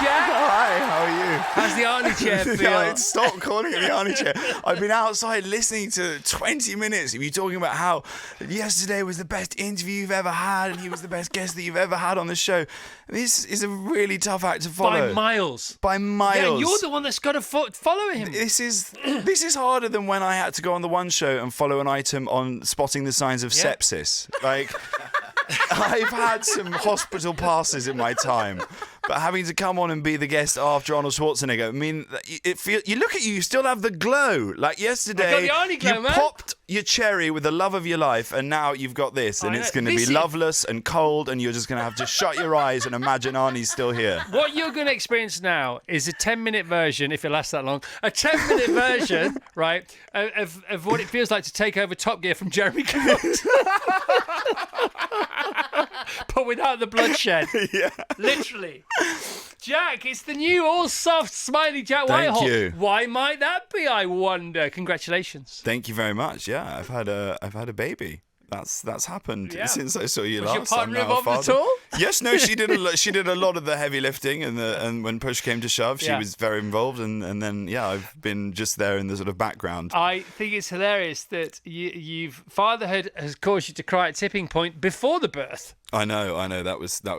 Jack. Hi, how are you? How's the Arnie chair feel? Yeah, stop calling it the Arnie chair. I've been outside listening to 20 minutes of you talking about how yesterday was the best interview you've ever had and he was the best guest that you've ever had on the show. This is a really tough act to follow. By miles. By miles. Yeah, you're the one that's got to follow him. This is harder than when I had to go on the One Show and follow an item on spotting the signs of sepsis. Like, I've had some hospital passes in my time, but having to come on and be the guest after Arnold Schwarzenegger, I mean, you look at you still have the glow. Like yesterday, I got the Arnie glow, you man. popped your cherry with the love of your life, and now you've got this, and it's going to be loveless and cold, and you're just going to have to shut your eyes and imagine Arnie's still here. What you're going to experience now is a 10-minute version, if it lasts that long, a 10-minute version, right, of what it feels like to take over Top Gear from Jeremy Kyle. But without the bloodshed. Yeah. Literally. Jack, it's the new all-soft smiley Jack Whitehall. Thank you. Why might that be, I wonder? Congratulations. Thank you very much. Yeah, I've had a baby. That's happened since I saw you Was last. your partner I'm now a involved father. at all? Yes, no, she did a lot of the heavy lifting, and when push came to shove, she was very involved, and then I've been just there in the sort of background. I think it's hilarious that fatherhood has caused you to cry at tipping point before the birth. I know. That was a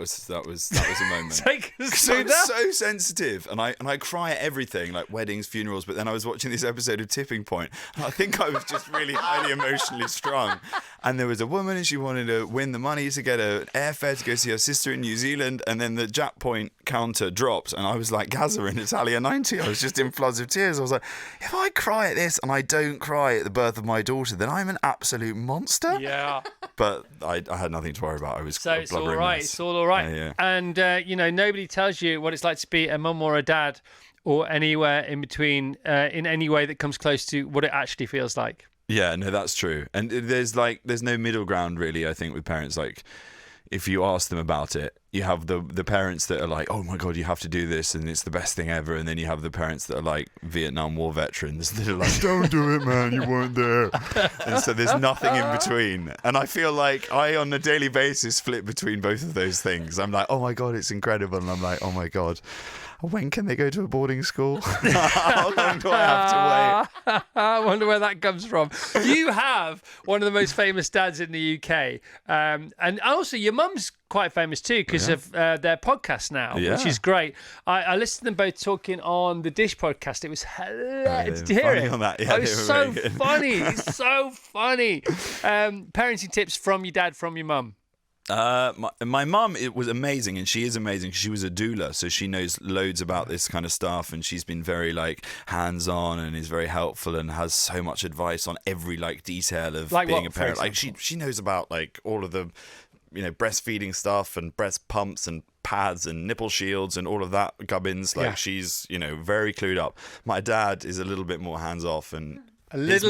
moment. Take us So through that. so sensitive, and I cry at everything, like weddings, funerals. But then I was watching this episode of Tipping Point, and I think I was just really highly emotionally strung. And there was a woman, and she wanted to win the money to get an airfare to go see her sister in New Zealand. And then the Jack Point counter dropped, and I was like Gaza in Italia 90. I was just in floods of tears. I was like, if I cry at this and I don't cry at the birth of my daughter, then I'm an absolute monster. Yeah. But I had nothing to worry about. I was So it's all blubbering right. mess. It's all right. Yeah. And, nobody tells you what it's like to be a mum or a dad or anywhere in between in any way that comes close to what it actually feels like. Yeah, no, that's true. And there's no middle ground, really, I think, with parents. Like, if you ask them about it, you have the parents that are like, oh my God, you have to do this and it's the best thing ever. And then you have the parents that are like Vietnam War veterans that are like, don't do it, man, you weren't there. And so there's nothing in between. And I feel like I, on a daily basis, flip between both of those things. I'm like, oh my God, it's incredible. And I'm like, oh my God, when can they go to a boarding school? How long do I have to wait? I wonder where that comes from. You have one of the most famous dads in the UK. And also your mum's quite famous too because of their podcast now, which is great. I listened to them both talking on the Dish podcast. It was hilarious. Did you hear it? On that. Yeah, it was so funny. It's so funny. Parenting tips from your dad, from your mum. My mum, it was amazing, and she is amazing. She was a doula, so she knows loads about this kind of stuff, and she's been very like hands-on and is very helpful and has so much advice on every like detail of being a parent. Like she knows about like all of the breastfeeding stuff and breast pumps and pads and nipple shields and all of that gubbins. Like she's very clued up. My dad is a little bit more hands-off and. His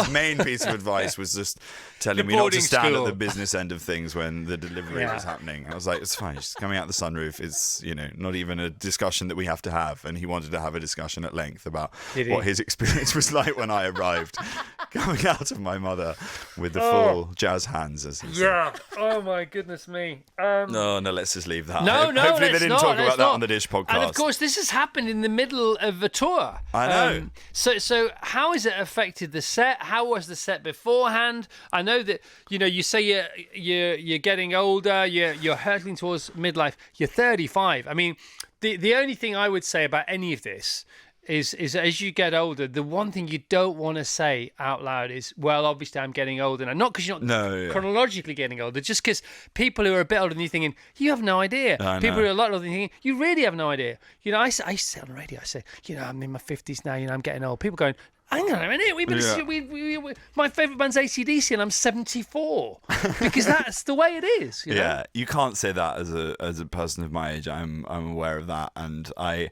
main piece of advice was just telling me not to stand at the business end of things when the delivery was happening. I was like, it's fine, it's coming out the sunroof. It's, not even a discussion that we have to have. And he wanted to have a discussion at length about what his experience was like when I arrived, coming out of my mother with the full jazz hands, as he said. Oh, my goodness me. No, let's just leave that. No, Hopefully they didn't talk about that on the Dish podcast. And, of course, this has happened in the middle of a tour. I know. So how has it affected the set? How was the set beforehand? I know that you say you're getting older, you're hurtling towards midlife. You're 35. I mean, the only thing I would say about any of this is as you get older, the one thing you don't want to say out loud is, well, obviously I'm getting older now. Not because you're not chronologically getting older, just because people who are a bit older than you thinking, you have no idea. People who are a lot older than you thinking, you really have no idea. I say on the radio, I say, I'm in my 50s now, I'm getting old. People going, hang on a minute, my favourite band's AC/DC and I'm 74. Because that's the way it is. Yeah, you can't say that as a person of my age. I'm aware of that, and I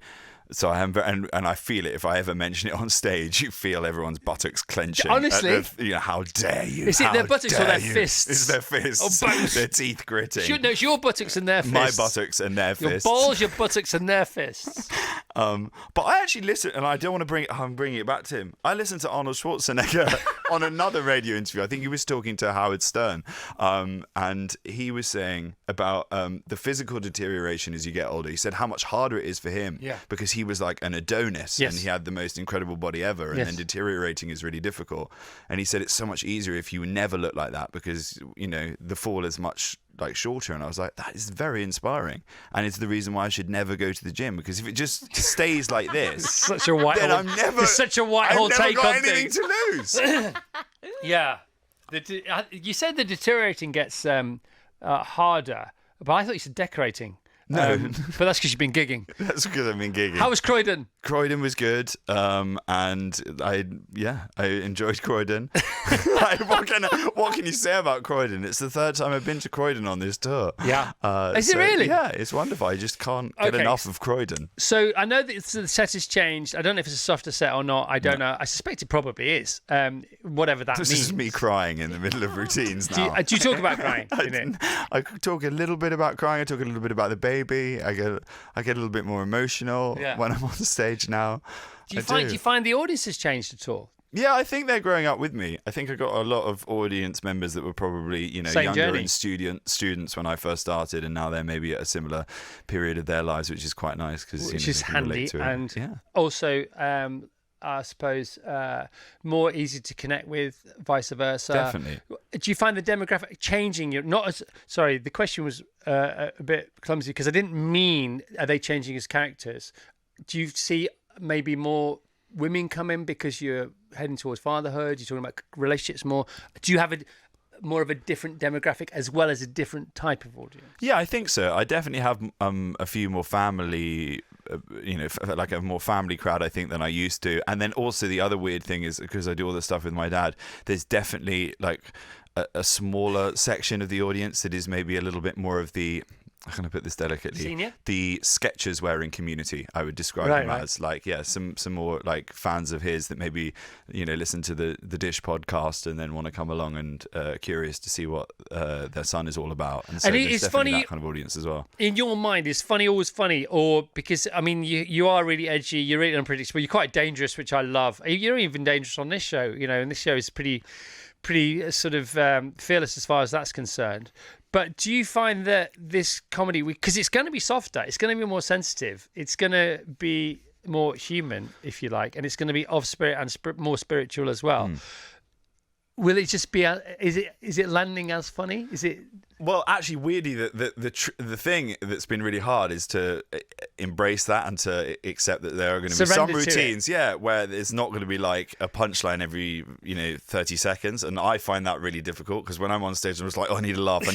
am, and I feel it. If I ever mention it on stage, you feel everyone's buttocks clenching. Honestly, how dare you? Is it their buttocks or their fists? It's their fists. Or both. Their teeth gritting. No, it's your buttocks and their fists. My buttocks and their fists. Your balls, your buttocks and their fists. But I actually listen, and I don't want to I'm bringing it back to him. I listened to Arnold Schwarzenegger on another radio interview. I think he was talking to Howard Stern, and he was saying about the physical deterioration as you get older. He said how much harder it is for him because he was like an Adonis and he had the most incredible body ever, and then deteriorating is really difficult. And he said it's so much easier if you never look like that because the fall is much like shorter. And I was like, that is very inspiring, and it's the reason why I should never go to the gym, because if it just stays like this, such a Whitehall, then I'm never. It's such a Whitehall take got on anything things. to lose. Yeah, you said the deteriorating gets harder, but I thought you said decorating. No, but that's because you've been gigging. That's because I've been gigging. How was Croydon? Croydon was good, and I enjoyed Croydon. What can you say about Croydon? It's the third time I've been to Croydon on this tour. Yeah, is it really? Yeah, it's wonderful. I just can't get enough of Croydon. So I know that the set has changed. I don't know if it's a softer set or not. I don't know. I suspect it probably is. Whatever that means. This is me crying in the middle of routines now. Do you talk about crying? I talk a little bit about crying. I talk a little bit about the baby. I get a little bit more emotional when I'm on the stage now. Do you find the audience has changed at all? Yeah, I think they're growing up with me. I think I got a lot of audience members that were probably, Same younger journey. and students when I first started, and now they're maybe at a similar period of their lives, which is quite nice because which is they can handy relate to it. and also. I suppose more easy to connect with, vice versa. Definitely. Do you find the demographic changing? The question was a bit clumsy because I didn't mean are they changing as characters. Do you see maybe more women come in because you're heading towards fatherhood? You're talking about relationships more. Do you have more of a different demographic as well as a different type of audience? Yeah, I think so. I definitely have a few more family. Like a more family crowd, I think, than I used to. And then also the other weird thing is because I do all this stuff with my dad, there's definitely like a smaller section of the audience that is maybe a little bit more of the, how can I put this delicately? Senior? The sketches wearing community, I would describe them as like, some more like fans of his that maybe, listen to the Dish podcast and then want to come along and curious to see what their son is all about. And so there's definitely that kind of audience as well. In your mind, is funny always funny? Or because, I mean, you are really edgy, you're really unpredictable, you're quite dangerous, which I love. You're even dangerous on this show, and this show is pretty sort of fearless as far as that's concerned. But do you find that this comedy, because it's going to be softer, it's going to be more sensitive, it's going to be more human, if you like, and it's going to be of spirit and more spiritual as well. Will it just be? Is it landing as funny? Is it? Well, actually, weirdly, the thing that's been really hard is to embrace that and to accept that there are going to be some routines, where it's not going to be like a punchline every 30 seconds, and I find that really difficult because when I'm on stage, I'm just like, oh, I need a laugh.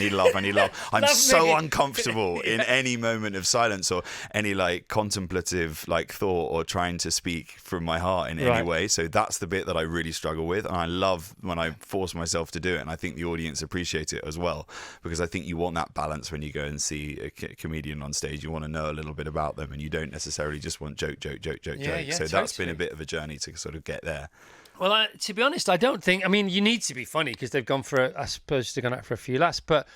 I'm so uncomfortable in any moment of silence or any like contemplative like thought or trying to speak from my heart in any way. So that's the bit that I really struggle with, and I love when I force myself to do it, and I think the audience appreciate it as well. Because I think you want that balance when you go and see a comedian on stage. You want to know a little bit about them, and you don't necessarily just want joke. So that's been a bit of a journey to sort of get there. Well, to be honest, I don't think. I mean, you need to be funny because they've gone for. I suppose they've gone out for a few laughs, but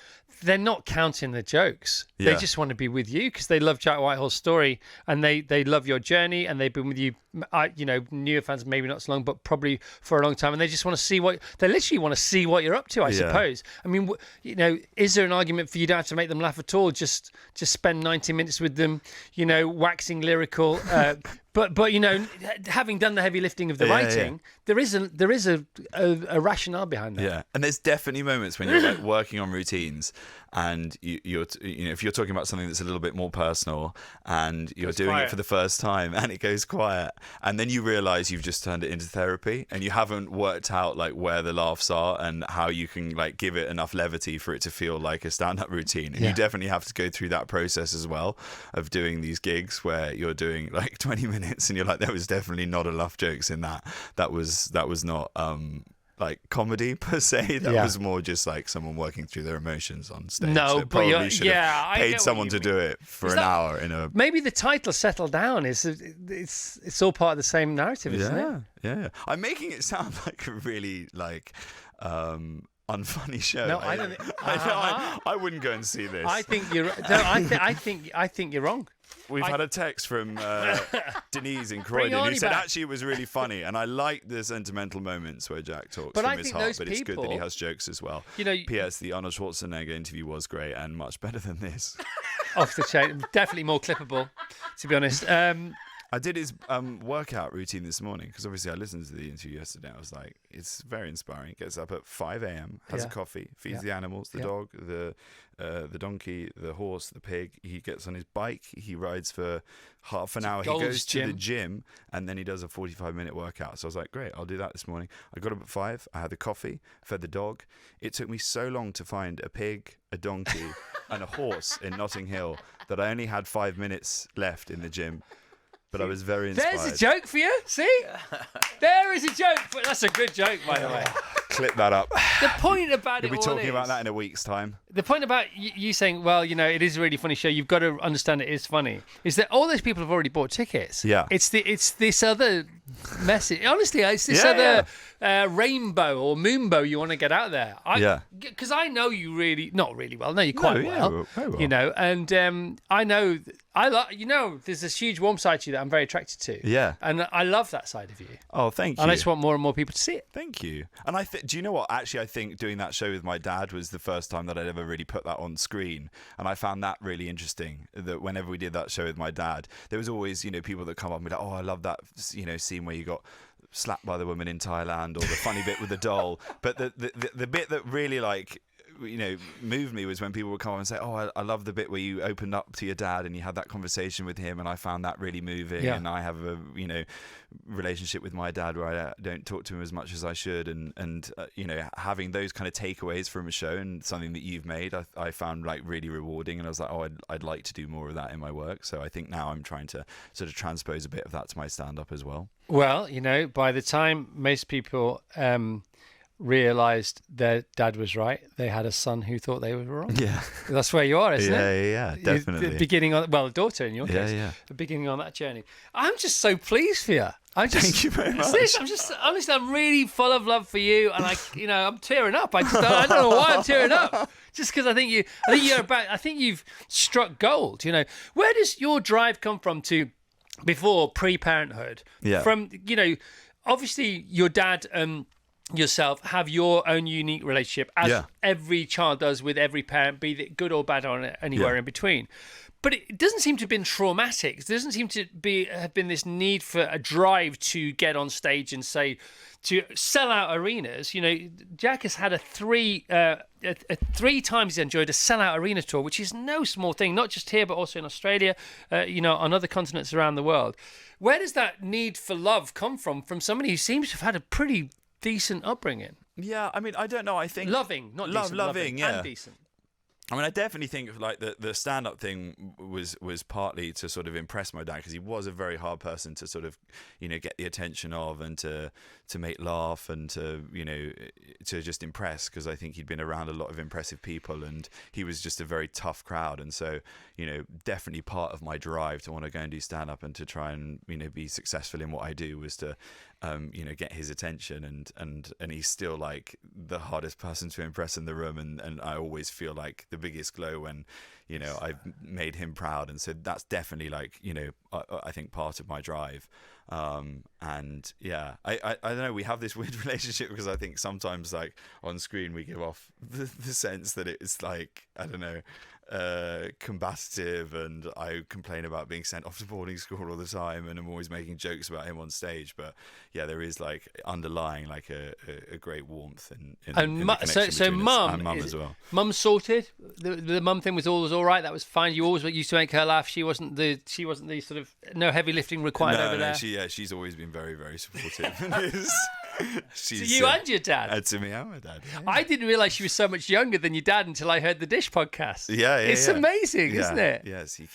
they're not counting the jokes. Yeah. They just want to be with you because they love Jack Whitehall's story and they love your journey, and they've been with you. Newer fans maybe not so long, but probably for a long time, and they just want to see they literally want to see what you're up to. I suppose. I mean, is there an argument for you don't have to make them laugh at all? Just spend 90 minutes with them, waxing lyrical. But having done the heavy lifting of the writing, there is a rationale behind that. Yeah, and there's definitely moments when you're like working on routines, and you're if you're talking about something that's a little bit more personal, and you're doing it for the first time, and it goes quiet, and then you realise you've just turned it into therapy, and you haven't worked out like where the laughs are and how you can like give it enough levity for it to feel like a stand-up routine. And you definitely have to go through that process as well of doing these gigs where you're doing like 20 minutes and you're like, there was definitely not enough jokes in that. That was not like comedy per se. That was more just like someone working through their emotions on stage. No, that but probably should have paid someone to do it for an hour in a. Maybe the title "Settle Down" it's all part of the same narrative, isn't it? Yeah. I'm making it sound like a really like unfunny show. No, I don't. I wouldn't go and see this. I think you're. No, I think you're wrong. We've had a text from Denise in Bring Croydon who Arnie said back. actually it was really funny, and I like the sentimental moments where Jack talks But from I his think heart. those But it's good that he people- has jokes as well. You know, P.S. The Arnold Schwarzenegger interview was great and much better than this. off the chain, definitely more clippable, to be honest. I did his workout routine this morning because obviously I listened to the interview yesterday. I was like, it's very inspiring. Gets up at 5 a.m., has a coffee, feeds the animals, the dog, the donkey, the horse, the pig. He gets on his bike. He rides for half an hour. He Gold's goes to the Gym. gym and then he does a 45-minute workout. So I was like, great, I'll do that this morning. I got up at 5. I had the coffee, fed the dog. It took me so long to find a pig, a donkey, and a horse in Notting Hill that I only had 5 minutes left in the gym. But I was very inspired. There's a joke for you. See? There is a joke. That's a good joke, by the way. Clip that up. The point about We'll it be all talking is, about that in a week's time. the point about you saying, well, you know, it is a really funny show. You've got to understand it is funny. Is that all those people have already bought tickets? Yeah. It's this other message. Honestly, it's this Yeah, other rainbow or moonbow you want to get out there. Yeah. Because I know you really, not really well. I know you quite yeah, well. very well. You know, and I know you know, there's this huge warm side to you that I'm very attracted to. Yeah. And I love that side of you. Oh, thank you. And I just want more and more people to see it. Thank you. And do you know what? Actually, I think doing that show with my dad was the first time that I'd ever really put that on screen. And I found that really interesting, that whenever we did that show with my dad, there was always, you know, people that come up and be like, oh, I love that, you know, scene where you got slapped by the woman in Thailand, or the funny bit with the doll. But the bit that really, like, you know, moved me was when people would come up and say, oh, I love the bit where you opened up to your dad and you had that conversation with him, and I found that really moving. Yeah. And I have a, you know, relationship with my dad where I don't talk to him as much as I should, and you know, having those kind of takeaways from a show and something that you've made, I found like really rewarding, and I was like, oh, I'd like to do more of that in my work. So I think now I'm trying to sort of transpose a bit of that to my stand-up as well. Well, you know, by the time most people realised their dad was right, they had a son who thought they were wrong. Yeah. That's where you are, isn't it? Yeah, definitely. The beginning on, well, a daughter in your case. Yeah. The beginning on that journey. I'm just so pleased for you. Thank you very much. Seriously, I'm just honestly, I'm really full of love for you, and you know, I'm tearing up. I don't know why I'm tearing up. Just because I think you've struck gold. You know, where does your drive come from to before pre-parenthood? Yeah. From, you know, obviously your dad and yourself have your own unique relationship, as every child does with every parent, be it good or bad or anywhere in between. But it doesn't seem to have been traumatic. There doesn't seem to have been this need for a drive to get on stage and say, to sell out arenas. You know, Jack has had three times he's enjoyed a sellout arena tour, which is no small thing, not just here, but also in Australia, you know, on other continents around the world. Where does that need for love come from somebody who seems to have had a pretty decent upbringing? Yeah, I mean, I don't know. I think Loving, not decent, loving, yeah. and decent. I mean, I definitely think like the stand-up thing was partly to sort of impress my dad, because he was a very hard person to sort of, you know, get the attention of, and to make laugh, and to, you know, to just impress, because I think he'd been around a lot of impressive people, and he was just a very tough crowd. And so, you know, definitely part of my drive to want to go and do stand-up and to try and, you know, be successful in what I do was to, you know, get his attention, and he's still like the hardest person to impress in the room, and I always feel like the biggest glow when, you know, I've made him proud. And so that's definitely like, you know, I think part of my drive. And yeah, I don't know, we have this weird relationship, because I think sometimes like on screen we give off the sense that it's like, I don't know, combative, and I complain about being sent off to boarding school all the time, and I'm always making jokes about him on stage. But yeah, there is like underlying like a great warmth in the connection between us, and mum as well. Mum's sorted. The mum thing was always all right. That was fine. You always used to make her laugh. She wasn't the sort of no heavy lifting required over there. She's always been very, very supportive. To you and your dad. To me and my dad. Yeah. I didn't realise she was so much younger than your dad until I heard the Dish podcast. Yeah, it's amazing, isn't it? Yes, he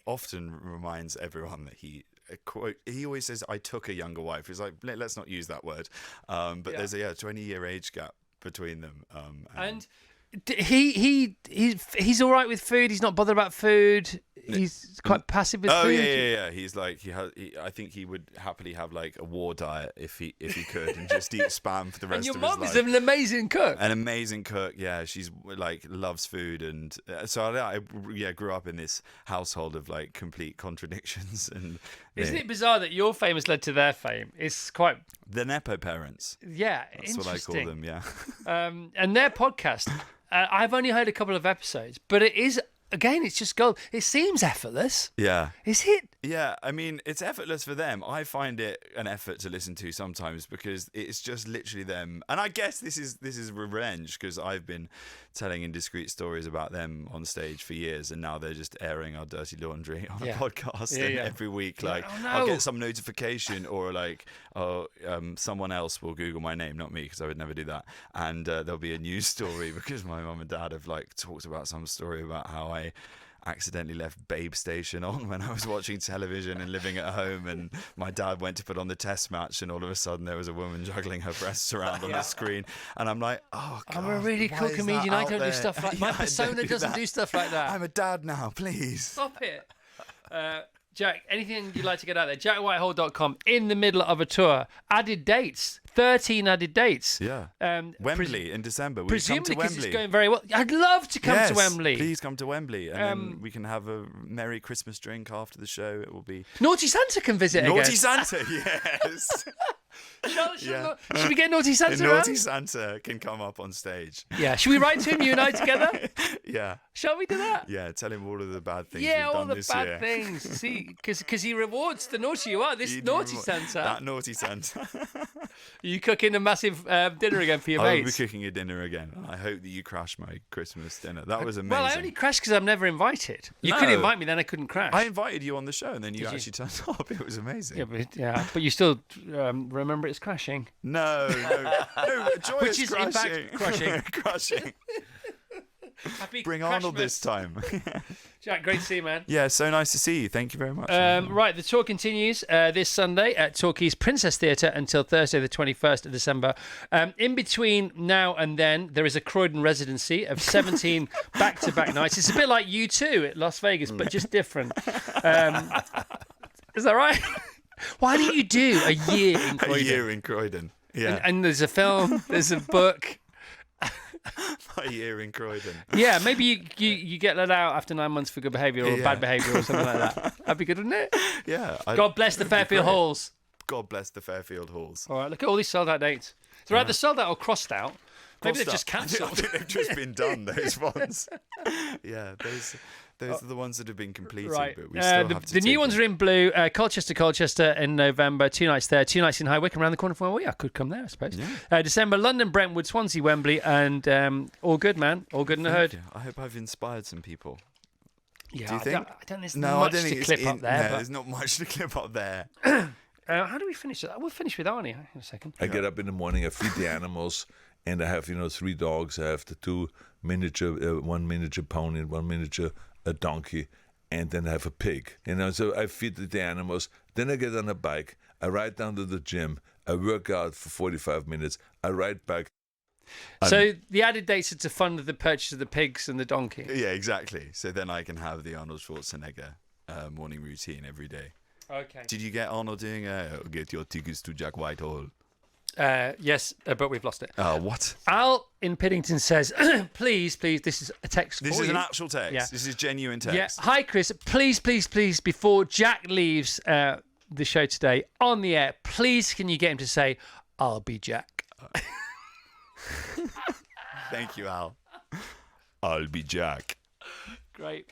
often reminds everyone that he always says, "I took a younger wife." He's like, let's not use that word. But there's a 20-year age gap between them. And he's all right with food. He's not bothered about food. He's quite passive with food. Yeah. He's like I think he would happily have like a war diet if he could, and just eat spam for the rest of his life. And your mum is an amazing cook. An amazing cook. Yeah, she's like loves food, and so I grew up in this household of like complete contradictions. And isn't it bizarre that your fame has led to their fame? It's quite the Nepo parents. Yeah, that's what I call them. Yeah, and their podcast. I've only heard a couple of episodes, but it is. Again, it's just gold. It seems effortless. Yeah. Is it? Yeah, I mean, it's effortless for them. I find it an effort to listen to sometimes because it's just literally them. And I guess this is revenge because I've been telling indiscreet stories about them on stage for years, and now they're just airing our dirty laundry on a podcast. And every week, like, I'll get some notification or like, someone else will Google my name, not me, because I would never do that. And there'll be a news story because my mum and dad have like talked about some story about how I accidentally left Babe Station on when I was watching television and living at home, and my dad went to put on the test match, and all of a sudden there was a woman juggling her breasts around on the screen, and I'm like, oh God, I'm a really cool comedian. I don't do stuff like my persona doesn't do stuff like that. I'm a dad now, please stop it. Jack, anything you'd like to get out there? JackWhitehall.com. In the middle of a tour, added dates. 13 added dates. Yeah. Wembley in December. Will presumably you come to because Wembley? It's going very well. I'd love to come to Wembley. Please come to Wembley, and then we can have a merry Christmas drink after the show. It will be Naughty Santa can visit again. Naughty Santa, yes. Should we get Naughty Santa? Naughty Santa can come up on stage. Yeah. Should we write to him, you and I together? Yeah. Shall we do that? Yeah. Tell him all of the bad things. Yeah, we've all done the this bad year. things. See, because he rewards the naughty you are. This Naughty Santa. That Naughty Santa. You cooking a massive dinner again for your I will mates? be cooking a dinner again. I hope that you crash my Christmas dinner. That was amazing. Well, I only crashed because I'm never invited. You could invite me, then I couldn't crash. I invited you on the show, and then you actually turned up. It was amazing. But you still remember it's crashing. No, joyous which is crashing. in fact crushing. Crushing. Happy Bring Arnold this time. Jack, great to see you, man. Yeah, so nice to see you. Thank you very much. Right, the tour continues this Sunday at Torquay's Princess Theatre until Thursday, the 21st of December. In between now and then, there is a Croydon residency of 17 back-to-back nights. It's a bit like U2 at Las Vegas, but just different. Is that right? Why don't you do a year in Croydon? A year in Croydon, yeah. And there's a film, there's a book. A year in Croydon. Yeah, maybe you get let out after 9 months for good behaviour or bad behaviour or something like that. That'd be good, wouldn't it? Yeah. God bless the Fairfield Halls. God bless the Fairfield Halls. All right, look at all these sold out dates. So they're sold out or crossed out. Maybe they've just cancelled. I think they've just been done, those ones. Yeah, those are the ones that have been completed. Right. But we still have to the new ones are in blue. Colchester in November. 2 nights there. 2 nights in High Wycombe around the corner from where we are. Could come there, I suppose. Yeah. December, London, Brentwood, Swansea, Wembley. And all good, man. All good in the hood. I hope I've inspired some people. Yeah, do you think? I don't think there's much to clip up there. There's not much to clip up there. How do we finish that? We'll finish with Arnie in a second. I get up in the morning, I feed the animals, and I have 3 dogs. I have the 2 miniature, 1 miniature pony and 1 miniature donkey, and then I have a pig. So I feed the animals. Then I get on a bike. I ride down to the gym. I work out for 45 minutes. I ride back. So the added dates are to fund the purchase of the pigs and the donkey. Yeah, exactly. So then I can have the Arnold Schwarzenegger morning routine every day. Okay. Did you get Arnold doing get your tickets to Jack Whitehall? Yes, but we've lost it. Oh, what? Al in Piddington says, please, this is a text This for is you. an actual text. Yeah. This is genuine text. Yeah. Hi, Chris. Please, before Jack leaves the show today on the air, please can you get him to say, I'll be Jack. Thank you, Al. I'll be Jack. Great.